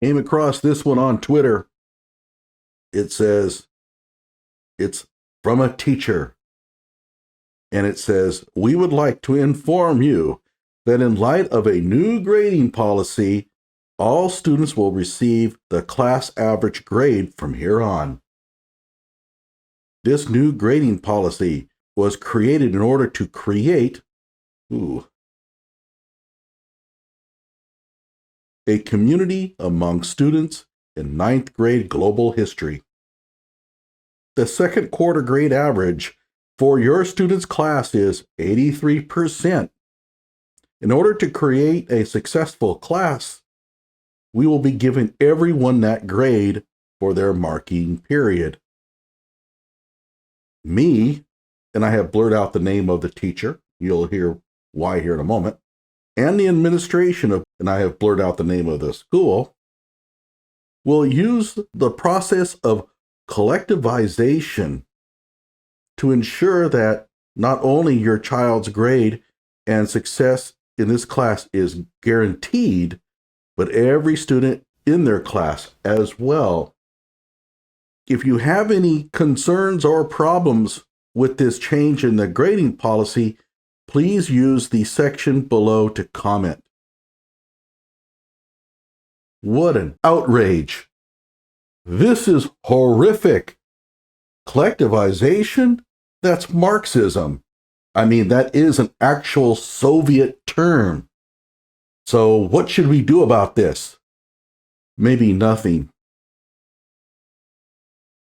Came across this one on Twitter. It says, it's from a teacher. And it says, we would like to inform you that in light of a new grading policy, all students will receive the class average grade from here on. This new grading policy was created in order to create a community among students in ninth grade global history. The second quarter grade average for your student's class is 83%. In order to create a successful class, we will be giving everyone that grade for their marking period. Me, and I have blurred out the name of the teacher, you'll hear why here in a moment, and the administration of, and I have blurred out the name of the school, will use the process of collectivization to ensure that not only your child's grade and success in this class is guaranteed, but every student in their class as well. If you have any concerns or problems with this change in the grading policy, please use the section below to comment. What an outrage! This is horrific. Collectivization? That's Marxism. I mean, that is an actual Soviet term. So what should we do about this? Maybe nothing.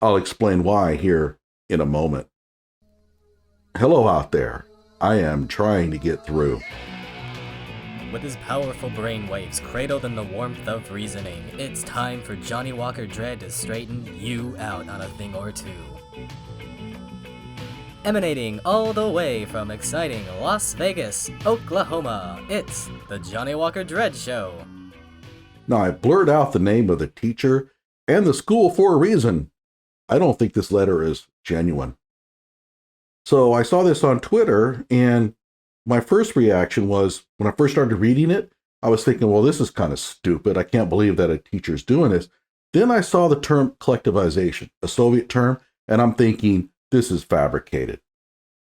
I'll explain why here in a moment. Hello out there. I am trying to get through. With his powerful brainwaves cradled in the warmth of reasoning, it's time for Johnny Walker Dread to straighten you out on a thing or two. Emanating all the way from exciting Las Vegas, Oklahoma, it's the Johnny Walker Dread Show. Now, I blurred out the name of the teacher and the school for a reason. I don't think this letter is genuine. So I saw this on Twitter, and my first reaction was, when I first started reading it, I was thinking, well, this is kind of stupid. I can't believe that a teacher's doing this. Then I saw the term collectivization, a Soviet term, and I'm thinking, this is fabricated.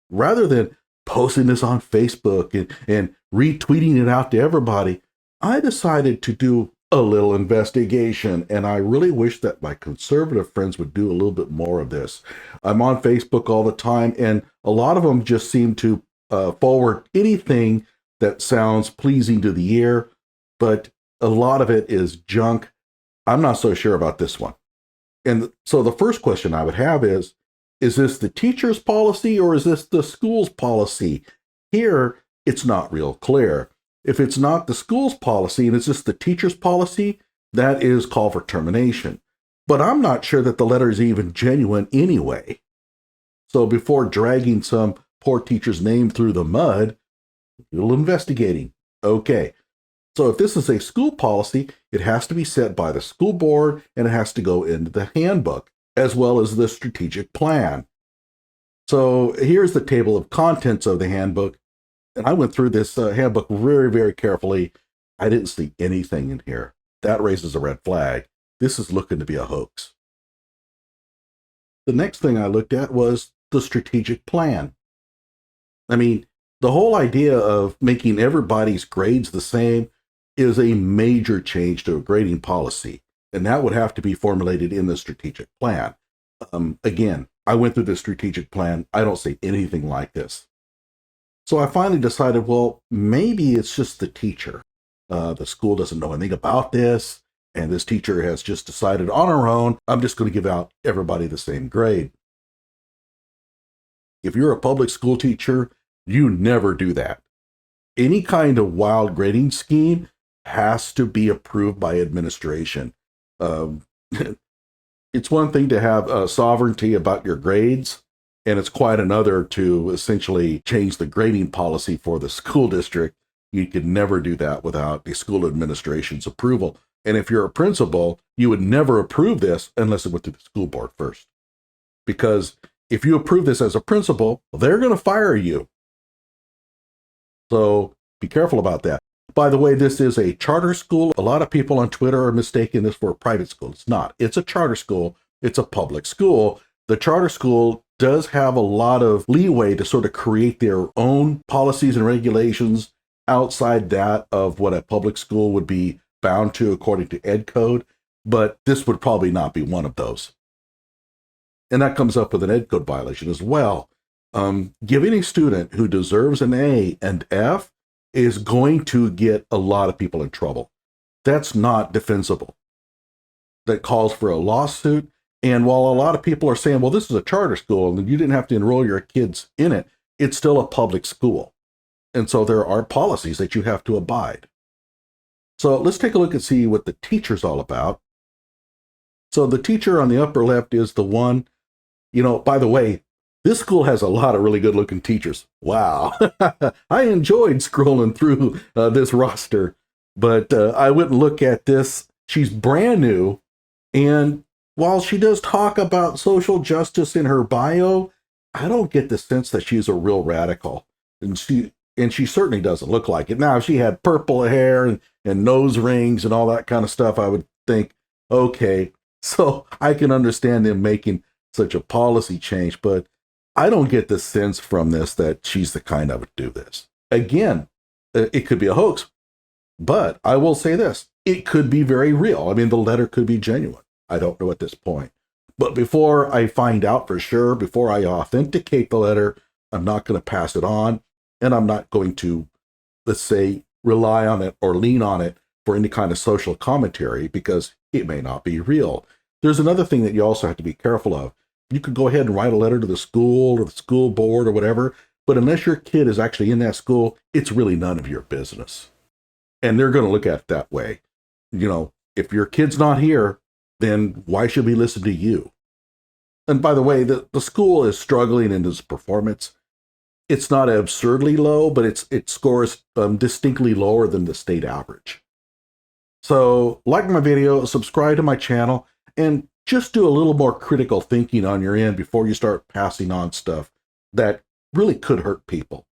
Rather than posting this on Facebook and retweeting it out to everybody, I decided to do a little investigation, and I really wish that my conservative friends would do a little bit more of this. I'm on Facebook all the time, and a lot of them just seem to forward anything that sounds pleasing to the ear, but a lot of it is junk. I'm not so sure about this one. And so the first question I would have is this the teacher's policy or is this the school's policy? Here, it's not real clear. If it's not the school's policy and it's just the teacher's policy, that is call for termination. But I'm not sure that the letter is even genuine anyway. So before dragging some poor teacher's name through the mud, a little investigating. Okay. So if this is a school policy, it has to be set by the school board and it has to go into the handbook as well as the strategic plan. So here's the table of contents of the handbook. And I went through this handbook very, very carefully. I didn't see anything in here. That raises a red flag. This is looking to be a hoax. The next thing I looked at was the strategic plan. I mean, the whole idea of making everybody's grades the same is a major change to a grading policy, and that would have to be formulated in the strategic plan. Again, I went through the strategic plan. I don't see anything like this. So I finally decided, well, maybe it's just the teacher. The school doesn't know anything about this, and this teacher has just decided on her own, I'm just going to give out everybody the same grade. If you're a public school teacher, you never do that. Any kind of wild grading scheme has to be approved by administration. It's one thing to have sovereignty about your grades, and it's quite another to essentially change the grading policy for the school district. You could never do that without the school administration's approval. And if you're a principal, you would never approve this unless it went to the school board first. Because if you approve this as a principal, they're going to fire you. So be careful about that. By the way, this is a charter school. A lot of people on Twitter are mistaking this for a private school. It's not. It's a charter school. It's a public school. The charter school does have a lot of leeway to sort of create their own policies and regulations outside that of what a public school would be bound to according to Ed Code, but this would probably not be one of those. And that comes up with an Ed Code violation as well. Giving a student who deserves an A and F is going to get a lot of people in trouble. That's not defensible. That calls for a lawsuit. And while a lot of people are saying, well, this is a charter school and you didn't have to enroll your kids in it, it's still a public school. And so there are policies that you have to abide. So let's take a look and see what the teacher's all about. So the teacher on the upper left is the one, by the way, this school has a lot of really good looking teachers. Wow. I enjoyed scrolling through this roster, but I wouldn't look at this. She's brand new. And while she does talk about social justice in her bio, I don't get the sense that she's a real radical. And she certainly doesn't look like it. Now, if she had purple hair and nose rings and all that kind of stuff, I would think, okay, so I can understand them making such a policy change, but I don't get the sense from this that she's the kind that would do this. Again, it could be a hoax, but I will say this, it could be very real. I mean, the letter could be genuine. I don't know at this point. But before I find out for sure, before I authenticate the letter, I'm not going to pass it on, and I'm not going to, let's say, rely on it or lean on it for any kind of social commentary because it may not be real. There's another thing that you also have to be careful of. You could go ahead and write a letter to the school or the school board or whatever, but unless your kid is actually in that school, it's really none of your business. And they're going to look at it that way. If your kid's not here, then why should we listen to you? And by the way, the school is struggling in its performance. It's not absurdly low, but it scores distinctly lower than the state average. So like my video, subscribe to my channel, and just do a little more critical thinking on your end before you start passing on stuff that really could hurt people.